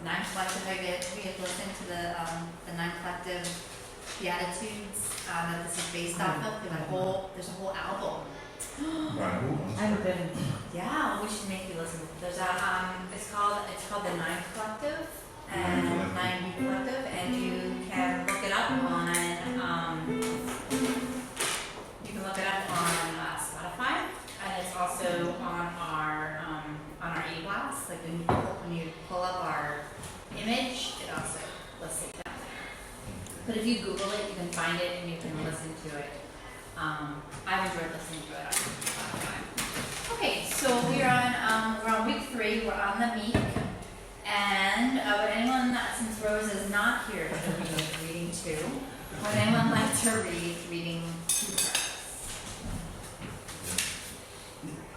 nine collective, we had listened to the nine collective Beatitudes that this is based off of. There's a whole album. I haven't been. Yeah, we should make you listen. There's it's called the Nine Collective and Nine Collective, and you can look it up on Spotify, and it's also on our e-blast. Like when you pull up our image, it also lists it down there. But if you Google it, you can find it and you can listen to it. I've enjoyed listening to it on Spotify. Okay, so we're on week 3. We're on the Meek, and would anyone, since Rose is not here to read reading 2, would anyone like to read reading 2 for us?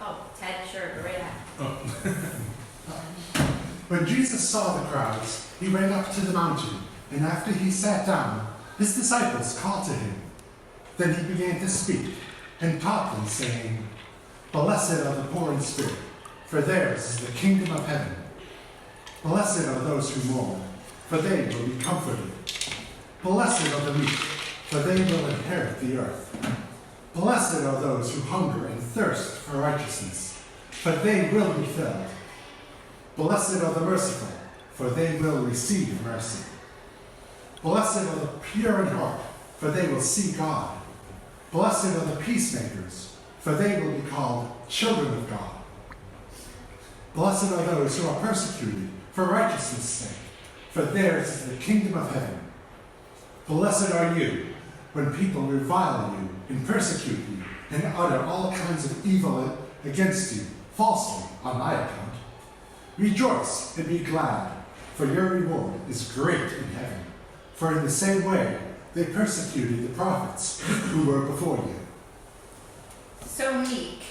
Oh, Ted, sure, go right ahead. When Jesus saw the crowds, he went up to the mountain, and after he sat down, his disciples called to him. Then he began to speak, and taught them, saying, Blessed are the poor in spirit, for theirs is the kingdom of heaven. Blessed are those who mourn, for they will be comforted. Blessed are the meek, for they will inherit the earth. Blessed are those who hunger and thirst for righteousness, for they will be filled. Blessed are the merciful, for they will receive mercy. Blessed are the pure in heart, for they will see God. Blessed are the peacemakers, for they will be called children of God. Blessed are those who are persecuted for righteousness' sake, for theirs is the kingdom of heaven. Blessed are you when people revile you and persecute you and utter all kinds of evil against you falsely on my account. Rejoice and be glad, for your reward is great in heaven. For in the same way they persecuted the prophets who were before you. So meek.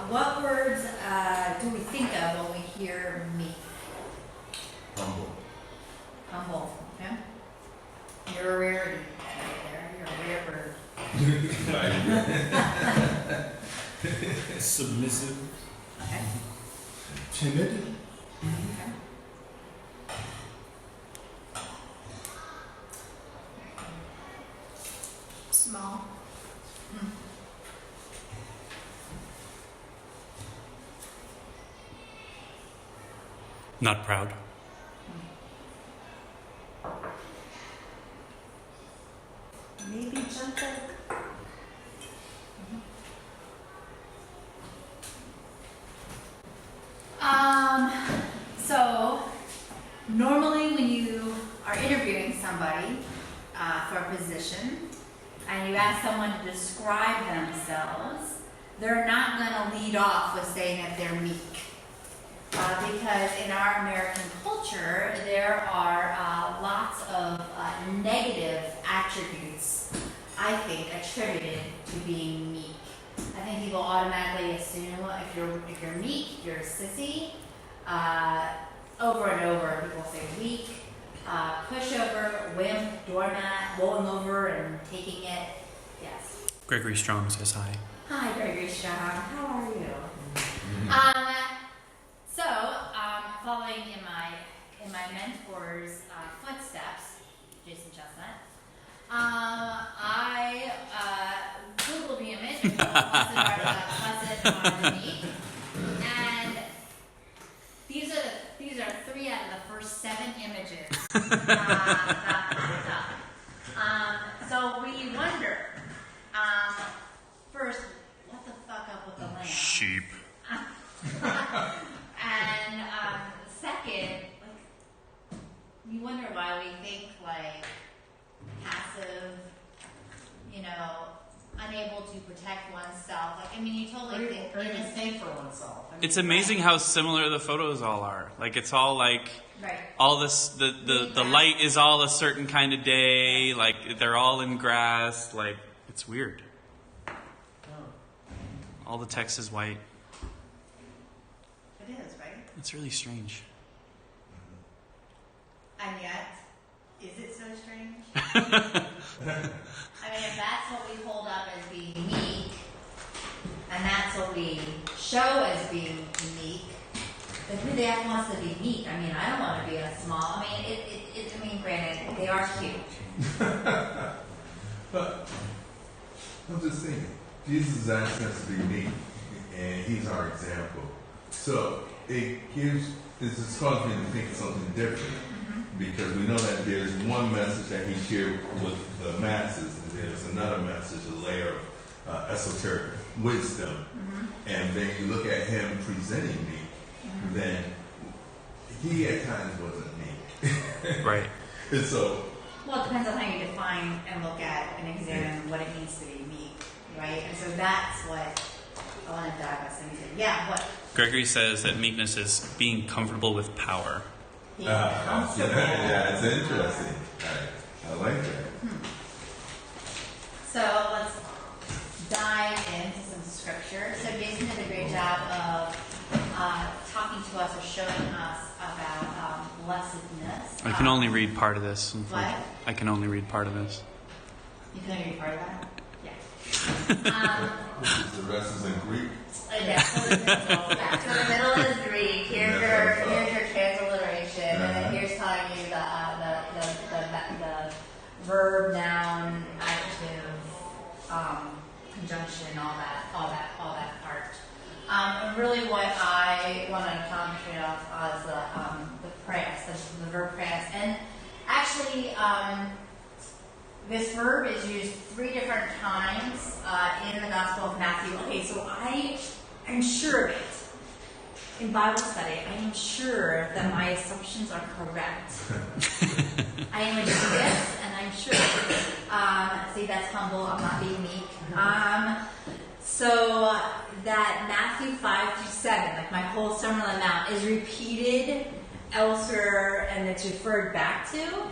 What words do we think of when we hear meek? Humble. Humble. Okay. You're a rarity right there. You're a rare bird. Submissive. Okay. Timid, Okay. Small. Not proud. Maybe gentle. So normally when you are interviewing somebody for a position and you ask someone to describe themselves, they're not going to lead off with saying that they're meek. Because in our American culture, there are lots of negative attributes, I think, attributed to being meek. I think people automatically assume if you're meek, you're a sissy. Over and over, people say weak, pushover, wimp, doormat, rolling over and taking it. Yes. Gregory Strong says hi. Hi, Gregory Strong. How are you? So, following in my mentor's footsteps, Jason Chestnut, I Googled the image of Blessed are the meek, and these are 3 out of the first 7 images that popped up. So we wonder, first, what the fuck up with the lamb? Sheep. And second, you wonder why we think passive, unable to protect oneself. You totally think Or even think for oneself. It's amazing how similar the photos all are. It's all right. all this, the light is all a certain kind of day. They're all in grass. It's weird. Oh. All the text is white. It is, right? It's really strange. And yet, is it so strange? If that's what we hold up as being meek, and that's what we show as being unique, But who the heck wants to be meek? I mean, I don't want to be a small. I mean, granted, they are cute. But I'm just thinking, Jesus is asking us to be meek, and he's our example. So this has caused me to think of something different, because we know that there's one message that he shared with the masses, and there's another message, a layer of esoteric wisdom. And then you look at him presenting meek, then he at times wasn't meek. Right. And so, Well, it depends on how you define and look at and examine what it means to be meek, right? And so that's what I want to dive us into. Yeah, what? Gregory says that meekness is being comfortable with power. yeah, it's interesting. I like that. So let's dive into some scripture. So Jason did a great job of talking to us or showing us about blessedness. I can only read part of this. What? I can only read part of this. You can only read part of that? Yeah. The rest is in Greek. Yeah, so the middle is Greek. Here's your transliteration, and then here's telling you the verb, noun, adjective, conjunction, all that part. And really, what I want to concentrate on is the praeus, the verb praeus, and actually. This verb is used 3 different times in the Gospel of Matthew. Okay, so I am sure of it. In Bible study, I am sure that my assumptions are correct. I am a Judith, and I'm sure. See, that's humble. I'm not being meek. So that Matthew 5-7, like my whole Sermon on the Mount, is repeated elsewhere, and it's referred back to.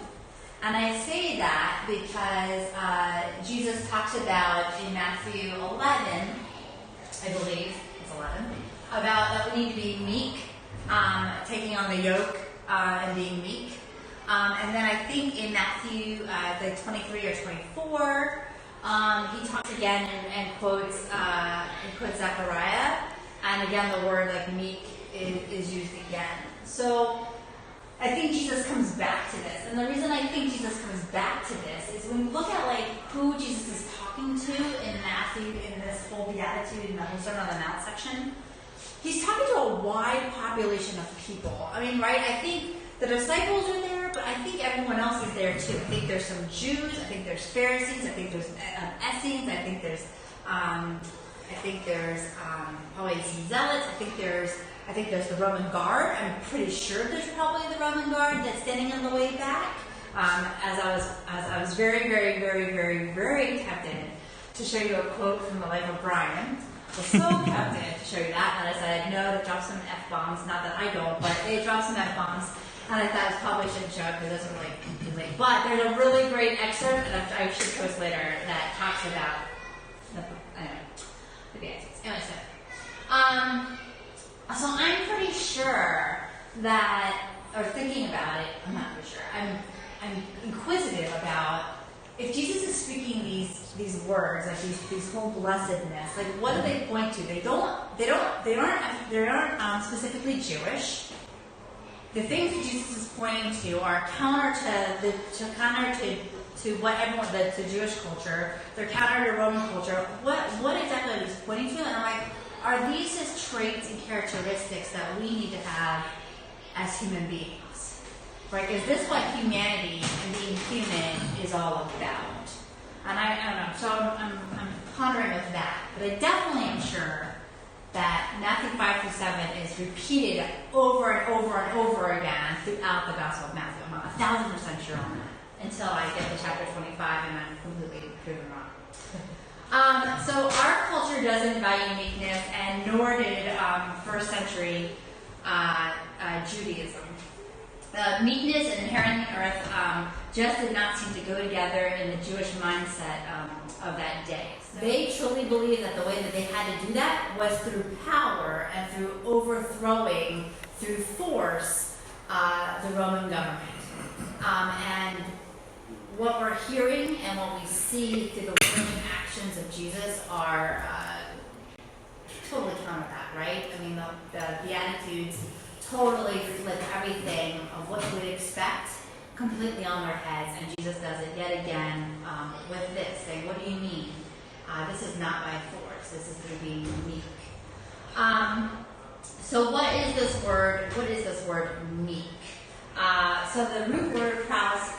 And I say that because Jesus talks about in Matthew 11, I believe it's 11, about that we need to be meek, taking on the yoke and being meek. And then I think in Matthew 23 or 24, he talks again and quotes Zechariah, and again the word like meek is used again. So I think Jesus comes back to this. And the reason I think Jesus comes back to this is when you look at like who Jesus is talking to in Matthew, in this whole Beatitude, in the whole Sermon on the Mount section, he's talking to a wide population of people. I mean, right? I think the disciples are there, but I think everyone else is there too. I think there's some Jews, I think there's Pharisees, I think there's Essenes, I think there's probably some Zealots, I think there's the Roman guard. I'm pretty sure there's probably the Roman guard that's standing on the way back. As I was very, very, very, very, very tempted to show you a quote from the life of Brian. I was so tempted to show you that, and I said no to drop some F-bombs. Not that I don't, but they dropped some F-bombs, and I thought I probably shouldn't show it because it doesn't really relate. But there's a really great excerpt, and I should post later, that talks about the Beatitudes. Anyway, so I'm pretty sure that, or thinking about it, I'm not pretty sure. I'm inquisitive about if Jesus is speaking these words, like these whole blessedness, like what do they point to? They aren't specifically Jewish. The things that Jesus is pointing to are counter to what everyone the Jewish culture. They're counter to Roman culture. What exactly are these pointing to? And I'm like, are these just traits and characteristics that we need to have as human beings? Right? Is this what humanity and being human is all about? And I don't know. So I'm pondering with that. But I definitely am sure that Matthew 5-7 is repeated over and over and over again throughout the Gospel of Matthew. I'm 1,000% sure on that. Until I get to chapter 25 and I'm completely proven wrong. So our culture doesn't value meekness, and nor did first century Judaism. Meekness and inherent earth just did not seem to go together in the Jewish mindset of that day. So they truly believed that the way that they had to do that was through power and through overthrowing, through force, the Roman government. And what we're hearing and what we see through the words and actions of Jesus are totally counter that, right? I mean, the Beatitudes totally flip everything of what you would expect completely on their heads, and Jesus does it yet again with this, saying, what do you mean? This is not by force, this is through being meek. So what is this word? What is this word meek? So the root word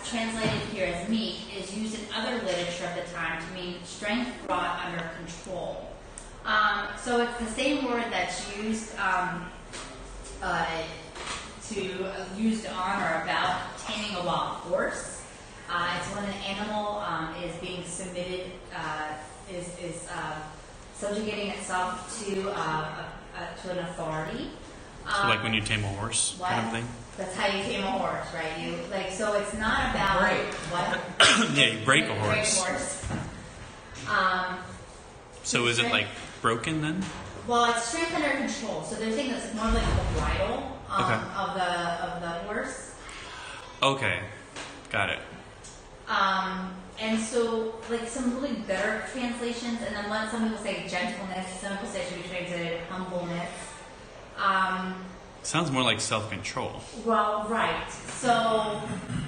translated here as meek is used in other literature of the time to mean strength brought under control. So it's the same word that's used to honor about taming a wild horse. It's when an animal is being submitted, is subjugating itself to an authority. So like when you tame a horse, What? kind of thing. That's how you tame a horse, right? So it's not about what. Yeah, you break a Break horse. a horse. So is it like broken then? Well, it's strength under control. So they're saying that's more like the bridle Okay. of the horse. Okay, got it. And so like some really better translations, and then some people say gentleness, some people say it should be translated humbleness. Sounds more like self-control. Well, right. So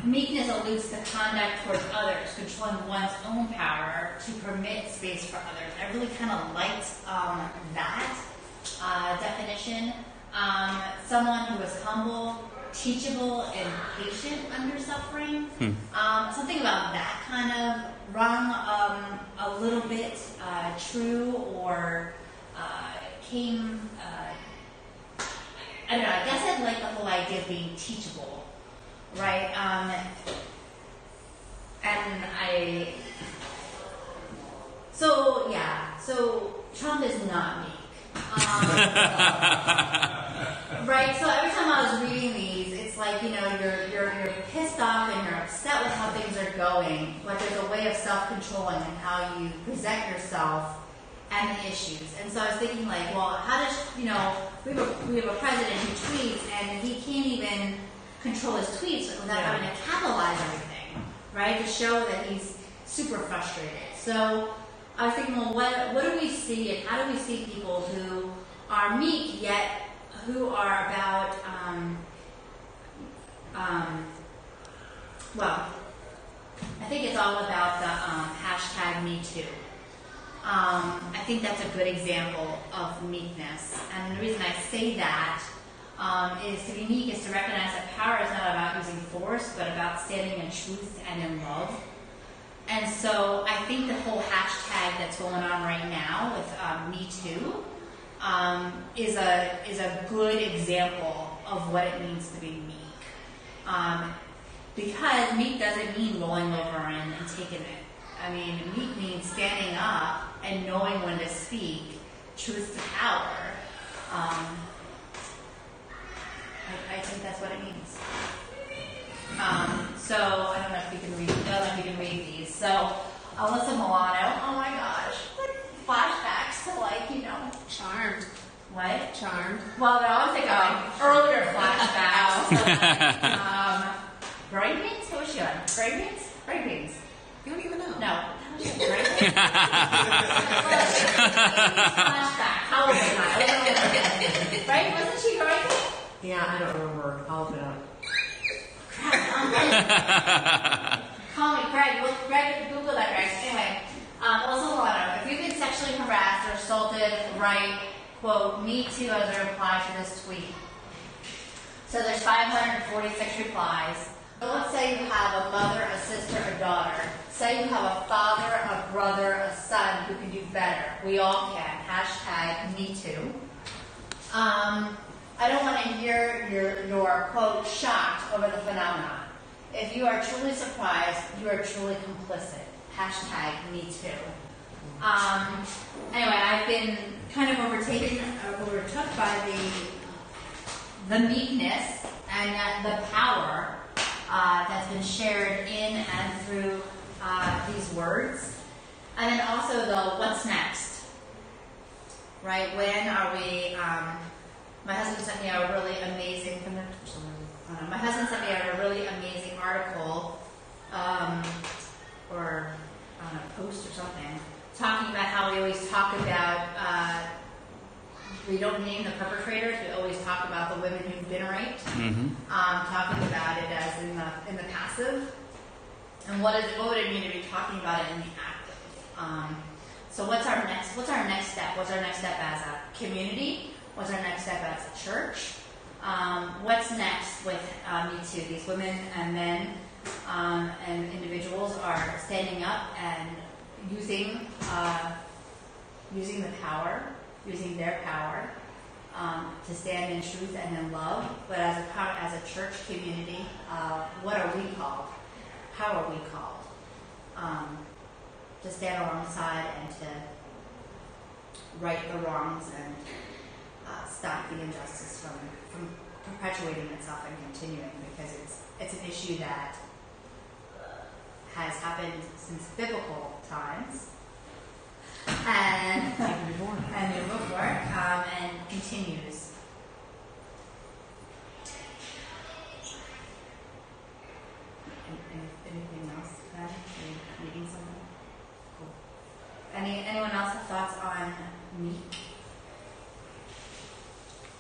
meekness alludes to conduct towards others, controlling one's own power to permit space for others. I really kind of liked that definition. Someone who is humble, teachable, and patient under suffering. Something about that kind of rung a little bit true, or came. I don't know, I guess I'd like the whole idea of being teachable, right? So Trump is not meek. Right, so every time I was reading these, it's like, you're pissed off and you're upset with how things are going, but there's a way of self-controlling and how you present yourself and the issues. And so I was thinking, like, well, how does, we have a president who tweets, and he can't even control his tweets without having to capitalize everything, right? To show that he's super frustrated. So I was thinking, well, what do we see, and how do we see people who are meek, yet who are about, well, I think it's all about the hashtag #MeToo. I think that's a good example of meekness. And the reason I say that is to be meek is to recognize that power is not about using force, but about standing in truth and in love. And so I think the whole hashtag that's going on right now with #MeToo is a good example of what it means to be meek. Because meek doesn't mean rolling over and taking it. I mean, meek means standing up and knowing when to speak truth to power. I think that's what it means. So I don't know if you can read these. So Alyssa Milano, oh my gosh, flashbacks to Charmed. what? Charmed. Well, no, I was thinking earlier flashbacks. Brain beans? What was she on? Brain beans? Brain beans. You don't even know. No. Flashback. How old was I? Right? Wasn't she growing? Yeah, I don't remember. I'll look it up. Call me Greg. Well, Greg, Google that, Greg. Anyway, also Milano, if you've been sexually harassed or assaulted, write, quote, "Me too" as a reply to this tweet. So there's 546 replies. So let's say you have a mother, a sister, a daughter. Say you have a father, a brother, a son who can do better. We all can. Hashtag #MeToo. I don't want to hear your quote, shocked over the phenomenon. If you are truly surprised, you are truly complicit. Hashtag #MeToo. Anyway, I've been kind of overtook by the meekness and the power that's been shared in and through these words. And then also the what's next, right? When are we, my husband sent me a really amazing, article, or on a post or something, talking about how we always talk about, we don't name blame the perpetrators. We always talk about the women who've been raped, talking about it as in the passive. And what would it mean to be talking about it in the active? So what's our next step? What's our next step as a community? What's our next step as a church? What's next with Me Too? These women and men and individuals are standing up and using their power to stand in truth and in love. But as a church community, what are we called? How are we called? To stand alongside and to right the wrongs and stop the injustice from perpetuating itself and continuing, because it's an issue that has happened since biblical times and before, and continues. Anything else? Are you reading something? Cool. Anyone else have thoughts on Meek?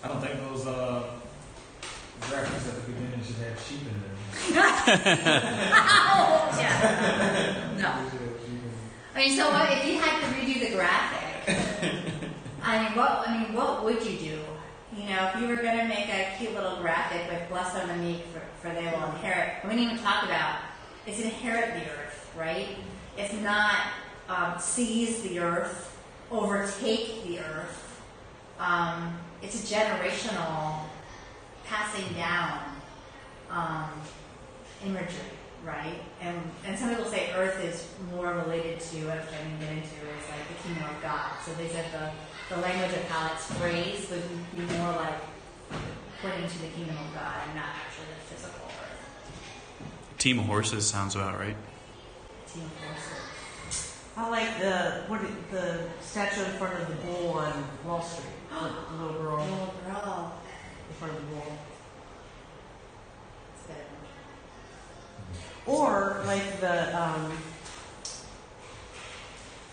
I don't think those graphics at the beginning should have sheep in them. Yeah. No. I mean, so what, if you had to redo the graphic, what would you do? You know, if you were going to make a cute little graphic with "Blessed are the meek, for they will inherit." We didn't even talk about it's inherit the earth, right? It's not seize the earth, overtake the earth. It's a generational passing down imagery, right? And some people say earth is more related to, what I'm trying to get into, is like the kingdom of God. So they said the language of how it's phrased would be more like pointing to the kingdom of God and not actually the physical earth. Team of horses sounds about right. Team of horses. I like the statue in front of the bull on Wall Street. The little girl Little girl. in front of the bull. It's good. Or like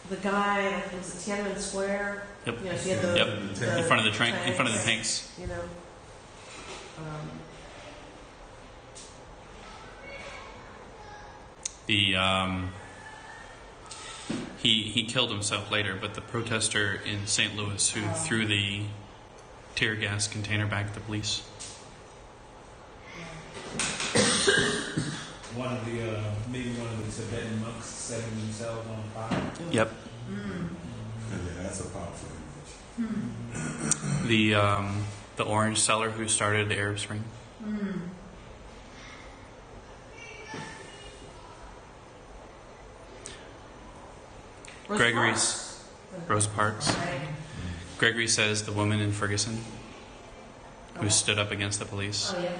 the guy, like, was it Tiananmen Square? Yep. You know, she had the, Yep. the In front of the tanks. You know. He killed himself later, but the protester in St. Louis who threw the tear gas container back at the police. Maybe one of the Tibetan monks setting themselves on fire. Yep. Yeah, that's a powerful image. The orange seller who started the Arab Spring. Rosa Parks. Right. Gregory says the woman in Ferguson who stood up against the police. Oh, yeah.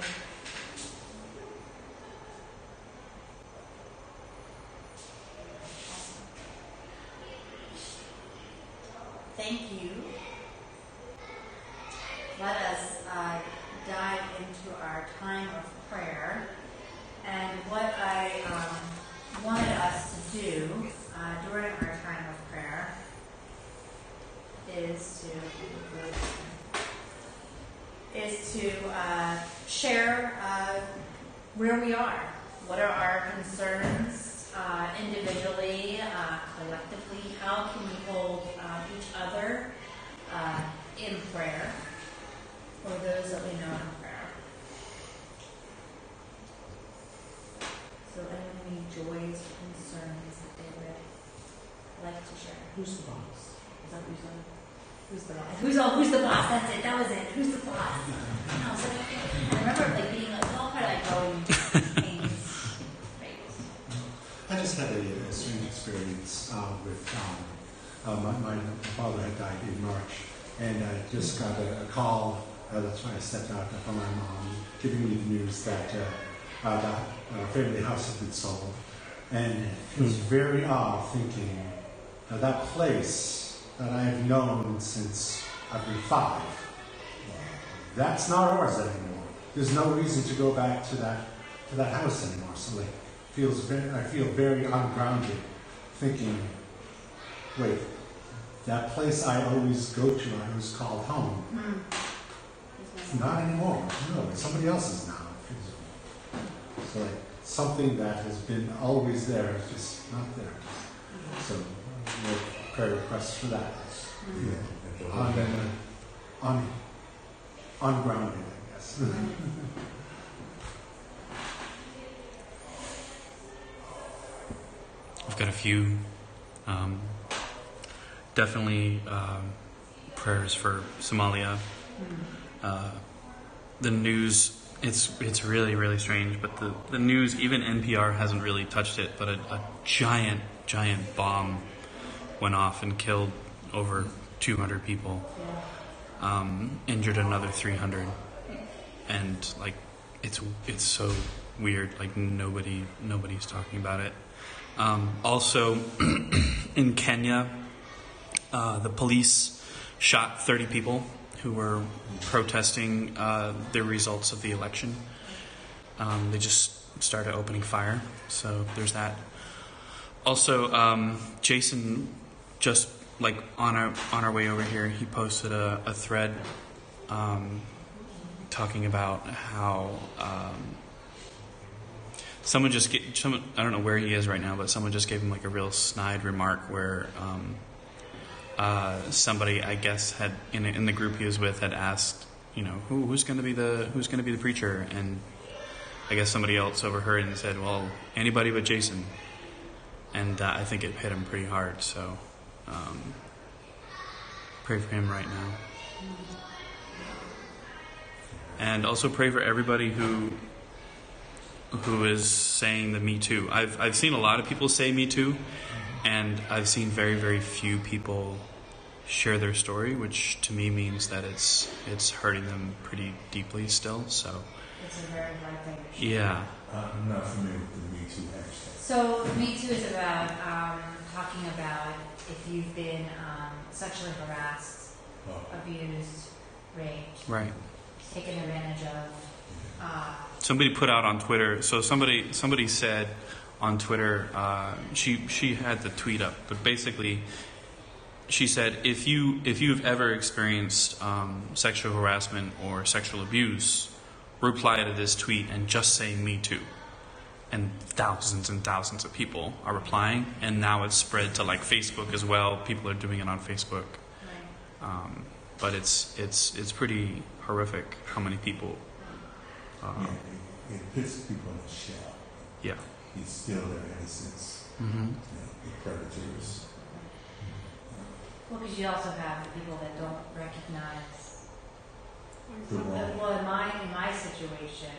Thank you. Let us dive into our time of prayer. And what I wanted us to do during our time of prayer is to share where we are. What are our concerns individually, collectively? How can we hold each other in prayer, or those that we know in prayer? So any joys or concerns that they would like to share? Who's the boss? Is that what you said? Who's the boss? Who's the boss? That's it. That was it. Who's the boss? No, so I remember like being like all part of like going things. Right. I just had a strange experience with my father had died in March, and I just got a call. That's why I stepped out from my mom, giving me the news that the family house had been sold, and it was very odd thinking that place that I have known since I've been 5. That's not ours anymore. There's no reason to go back to that house anymore. So like, I feel very ungrounded, thinking, wait, that place I always go to, I always called home. It's not anymore. No, it's somebody else's now. So like something that has been always there is just not there. So no prayer requests for that. Ungrounded, I guess. I've got a few. Definitely prayers for Somalia. The news, it's really, really strange, but the news, even NPR hasn't really touched it, but a giant bomb went off and killed over 200 people, injured another 300, and like it's so weird, like nobody's talking about it. Also in Kenya, the police shot 30 people who were protesting the results of the election. They just started opening fire, so there's that. Also, Jason, just like on our way over here, he posted a thread talking about how someone I don't know where he is right now, but someone just gave him like a real snide remark where somebody, I guess, had in the group he was with had asked, you know, who's going to be the preacher, and I guess somebody else overheard and said, well, anybody but Jason, and I think it hit him pretty hard. So pray for him right now, and also pray for everybody who is saying the Me Too. I've seen a lot of people say Me Too, and I've seen very, very few people share their story, which to me means that it's hurting them pretty deeply still. So It's a very hard thing to share. yeah. I'm not familiar with the Me Too hashtag. So Me Too is about talking about if you've been sexually harassed, abused, raped, Right. taken advantage of. Somebody put out on Twitter. So somebody said on Twitter. She had the tweet up, but basically, she said if you've ever experienced sexual harassment or sexual abuse, reply to this tweet and just say Me Too. And thousands of people are replying, and now it's spread to like Facebook as well. People are doing it on Facebook. Right. But it's pretty horrific how many people. It puts people in a shell. Yeah. You steal their innocence. Mm-hmm. The predators. Well, because you also have the people that don't recognize. The wrong. Well, in my situation,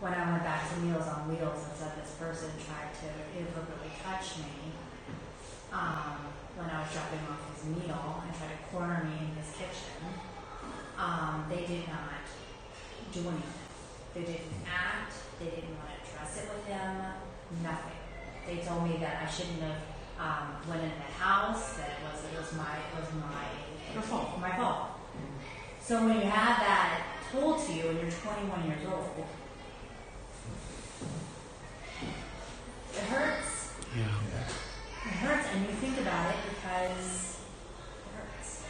when I went back to Meals on Wheels and said this person tried to inappropriately touch me when I was dropping off his meal and tried to corner me in his kitchen, they did not do anything. They didn't act. They didn't want to address it with him. Nothing. They told me that I shouldn't have went in the house. That it was my fault. So when you have that told to you and you're 21 years old, it hurts. Yeah. It hurts, and you think about it because it hurts.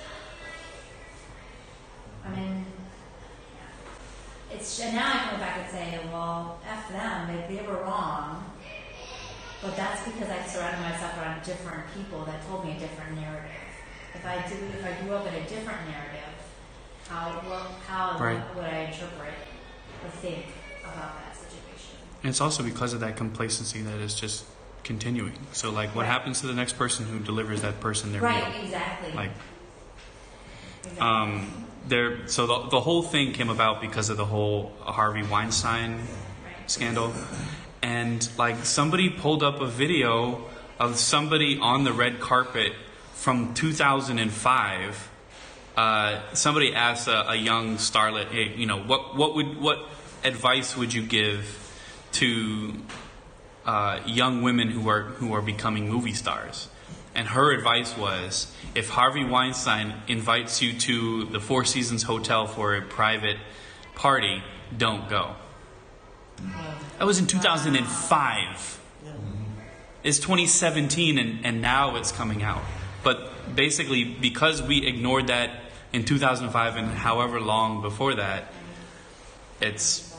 I mean, and now I can go back and say, well, F them, they were wrong. But that's because I surrounded myself around different people that told me a different narrative. If I grew up in a different narrative, how Right. would I interpret or think about that situation? And it's also because of that complacency that is just continuing. So like what Right. happens to the next person who delivers that person their Right, meal? exactly. Like exactly. so the whole thing came about because of the whole Harvey Weinstein Right. scandal. And like somebody pulled up a video of somebody on the red carpet from 2005. Somebody asked a young starlet, "Hey, you know, what advice would you give to young women who are becoming movie stars?" And her advice was, if Harvey Weinstein invites you to the Four Seasons Hotel for a private party, don't go. That was in 2005. It's 2017, and now it's coming out. But basically, because we ignored that in 2005 and however long before that, it's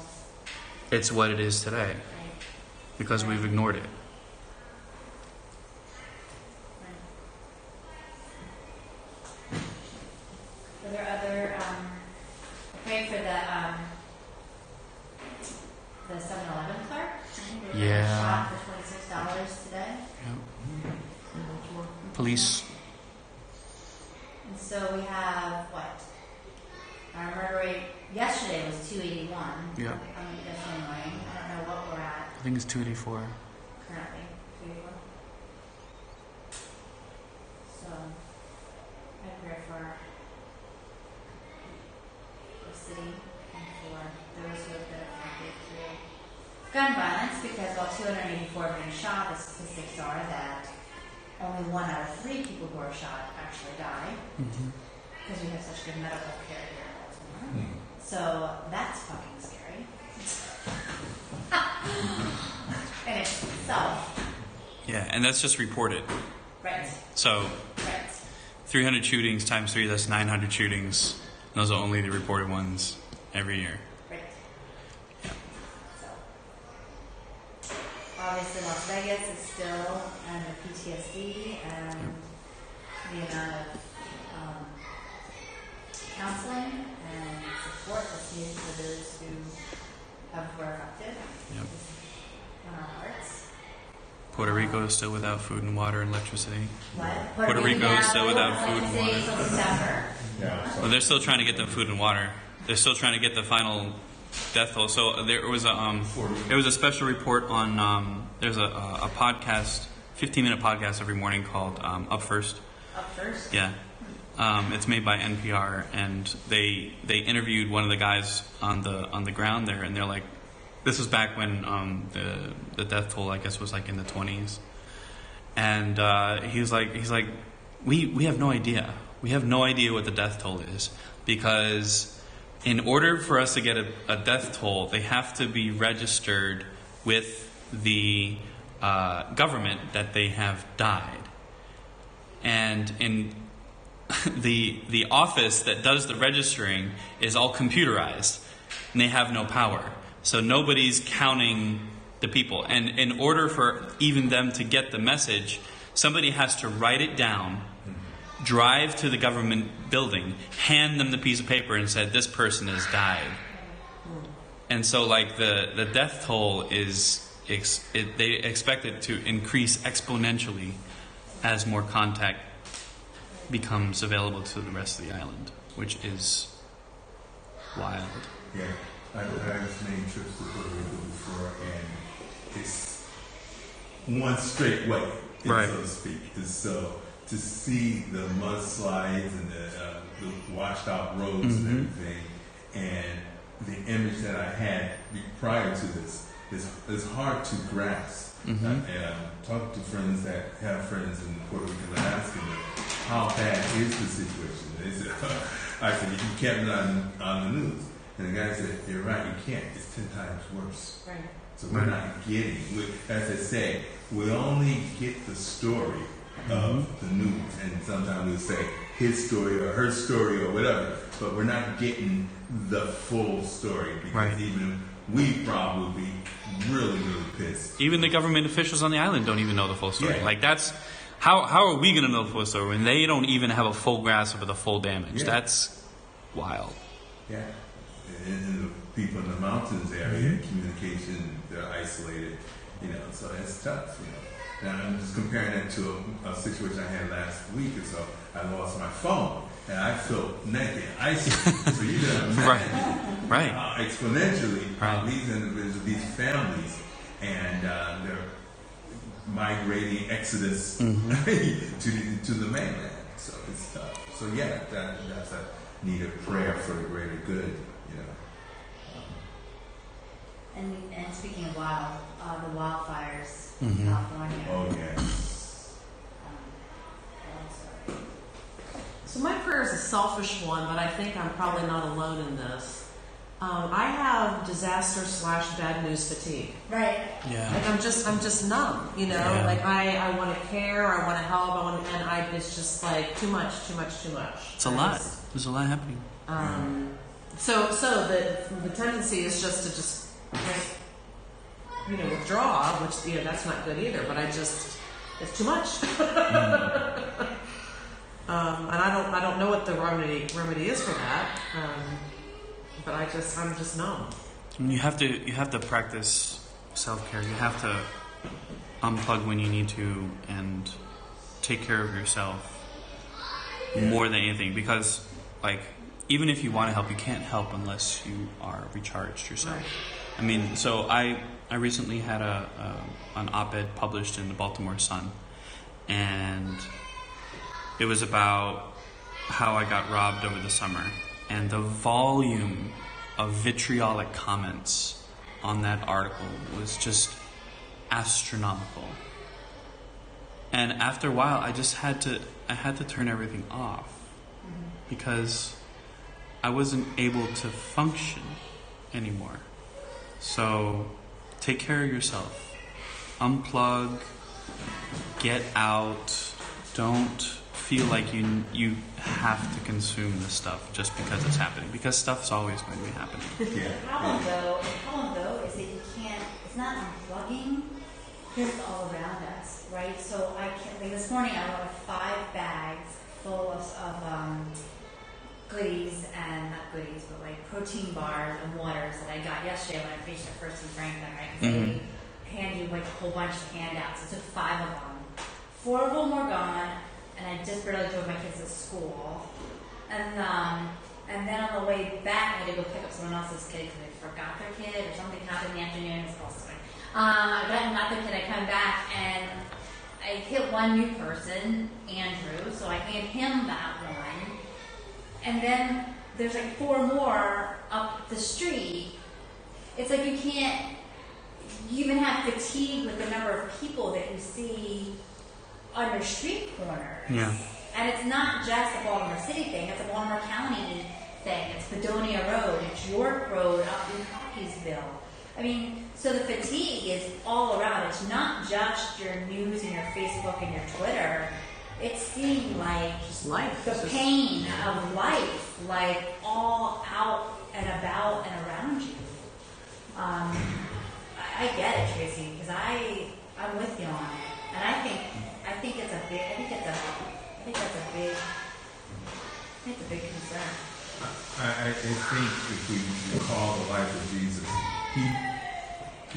what it is today. Because we've ignored it. Were there other, pray for the 7-Eleven clerk? I think they got Yeah. shot for $26 today. Police. And so we have, what? Our murder rate yesterday was 281. Yeah. I'm guessing, I don't know what we're at I think it's 284. currently. 281. So, I pray for the city and for those who have been affected through gun violence, because while 284 have been shot, the statistics are that only 1 out of 3 people who are shot actually die, because we have such good medical care here in Baltimore. So that's fucking scary. In itself. Yeah, and that's just reported. Right. So Right. 300 shootings times 3, that's 900 shootings. Those are only the reported ones every year. Right. So, obviously Las Vegas is still under PTSD and the amount of counseling and support that's needed for those who were affected. Yep. On our hearts. Puerto Rico is still without food and water and electricity. What? Puerto Rico is still without food and water. Until December. Yeah. Well, they're still trying to get them food and water. They're still trying to get the final death toll. So there was a special report on there's a podcast, 15-minute podcast every morning called Up First. Up first. Yeah. It's made by NPR, and they interviewed one of the guys on the ground there, and they're like, this was back when the death toll, I guess, was like in the 20s, and he's like we have no idea. We have no idea what the death toll is, because in order for us to get a death toll, they have to be registered with the government that they have died, and in the office that does the registering is all computerized, and they have no power. So nobody's counting the people. And in order for even them to get the message, somebody has to write it down, drive to the government building, hand them the piece of paper and said, this person has died. And so like the death toll is, they expect it to increase exponentially as more contact becomes available to the rest of the island, which is wild. Yeah, I've made trips to Puerto Rico before, and it's one straight way, Right. so to speak. And so to see the mudslides and the washed out roads and everything, and the image that I had prior to this is hard to grasp. And I'm talking to friends that have friends in Puerto Rico and asking them, how bad is the situation? They said, I said, you can't run on the news. And the guy said, you're right, you can't. It's 10 times worse. Right. So we're not getting, as I say, we only get the story of the news. And sometimes we'll say his story or her story or whatever, but we're not getting the full story, because Right. even we probably be really, really pissed. Even the government officials on the island don't even know the full story. Yeah. Like that's how are we going to know the full story when they don't even have a full grasp of the full damage? Yeah. That's wild. Yeah. And the people in the mountains area, communication, they're isolated, so it's tough, Now I'm just comparing that to a situation I had last week or so. I lost my phone, and I felt naked, isolated. So you can imagine Right. exponentially how Right. these individuals, these families, and they're migrating, exodus to the mainland. So it's tough. So yeah, that's a need of prayer for the greater good, And speaking of the wildfires in Mhm. California. Oh yes. So my prayer is a selfish one, but I think I'm probably not alone in this. I have disaster/bad news fatigue. Right. Yeah. Like I'm just numb, you know. Yeah. Like I want to care, I want to help, it's just like too much. It's a lot. There's a lot happening. So the tendency is just withdraw, which that's not good either. But it's too much. And I don't know what the remedy is for that. But I'm just numb. I mean, you have to practice self-care. You have to unplug when you need to and take care of yourself more than anything. Because, like, even if you want to help, you can't help unless you are recharged yourself. Right. I mean, so I recently had an op-ed published in the Baltimore Sun, and it was about how I got robbed over the summer. And the volume of vitriolic comments on that article was just astronomical. And after a while, I had to turn everything off because I wasn't able to function anymore. So take care of yourself. Unplug. Get out. Don't feel like you have to consume this stuff just because it's happening, because stuff's always going to be happening. Yeah. The problem though is that you can't, it's not unplugging, because it's all around us, right? So this morning I went with 5 bags full of goodies, and not goodies, but like protein bars and waters that I got yesterday when I finished at First and Franklin, right? Because they hand you like a whole bunch of handouts. I took 5 of them. 4 of them were gone, and I just barely drove my kids to school. And then on the way back, I had to go pick up someone else's kid because they forgot their kid or something happened in the afternoon. It's all sorry. I got their kid. I come back and I hit one new person, Andrew. So I hand him that one, and then there's like 4 more up the street. It's like you even have fatigue with the number of people that you see on your street corners. Yeah. And it's not just a Baltimore City thing, it's a Baltimore County thing. It's Bedonia Road, it's York Road up in Cockeysville. I mean, so the fatigue is all around. It's not just your news and your Facebook and your Twitter. It's seeing like Just life. the pain of life, like all out and about and around you. I get it, Tracy, because I'm with you on it, and I think it's a big concern. I think if we recall the life of Jesus,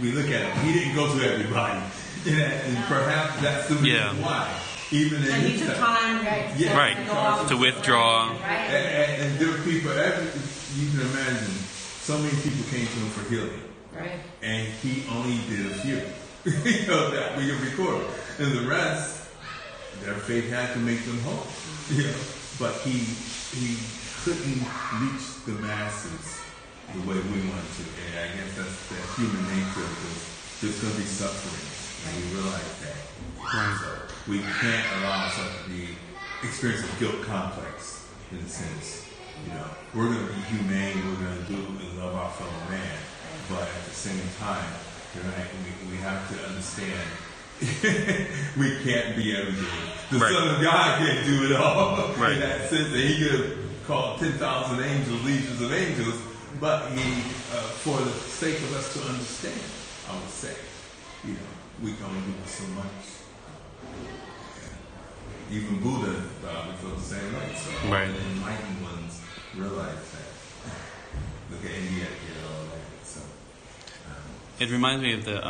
we look at him. He didn't go to everybody, and perhaps that's the reason why. Even in And he his took time, time To withdraw. and there were people. You can imagine, so many people came to him for healing. Right. And he only did a few. That we can record. And the rest, their faith had to make them whole. But he couldn't reach the masses the way we wanted to. And I guess that's the human nature of this. There's going to be suffering. And we realize that. Right. So we can't allow ourselves to experience a guilt complex in a sense. We're going to be humane. We're going to do and love our fellow man. But at the same time, we have to understand we can't be everything. The Son of God can't do it all. Right. In that sense, that he could have called 10,000 angels, legions of angels, but he, for the sake of us to understand, I would say, we can only do so much. Even Buddha we feel the same way. So Right. the enlightened ones realize that. Look at India, all that. So. It reminds me of the.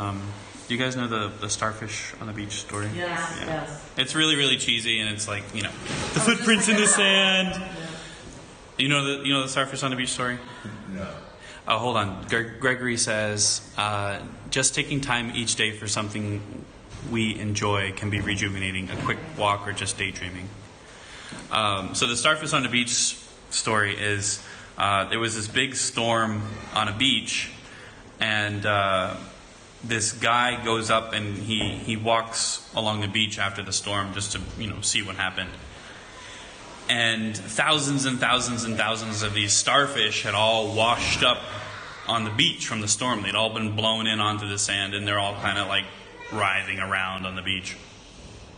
Do you guys know the starfish on the beach story? Yes. It's really, really cheesy, and it's like the footprints in the sand. Yeah. You know the starfish on the beach story? No. Oh, hold on. Gregory says, just taking time each day for something we enjoy can be rejuvenating. A quick walk or just daydreaming. So the starfish on the beach story is there was this big storm on a beach, and this guy goes up and he walks along the beach after the storm just to see what happened. And thousands and thousands and thousands of these starfish had all washed up on the beach from the storm. They'd all been blown in onto the sand, and they're all kind of like writhing around on the beach.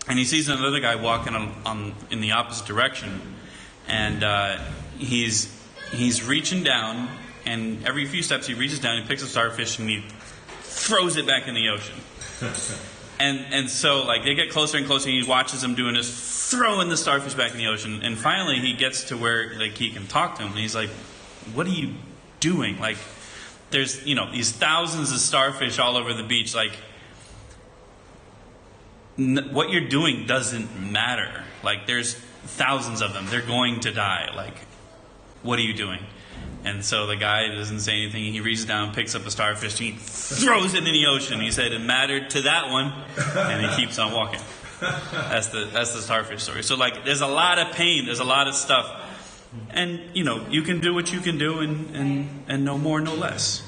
And he sees another guy walking in the opposite direction, and he's reaching down, and every few steps he reaches down, he picks a starfish, and he throws it back in the ocean. And so like they get closer and closer, and he watches them doing this, throwing the starfish back in the ocean, and finally he gets to where like he can talk to him, and he's like, "What are you doing? Like, there's these thousands of starfish all over the beach. Like, what you're doing doesn't matter. Like, there's thousands of them. They're going to die. Like, what are you doing?" And so the guy doesn't say anything. He reaches down, picks up a starfish, and he throws it in the ocean. He said it mattered to that one, and he keeps on walking. That's the starfish story. So like, there's a lot of pain. There's a lot of stuff, and you can do what you can do, and no more, no less.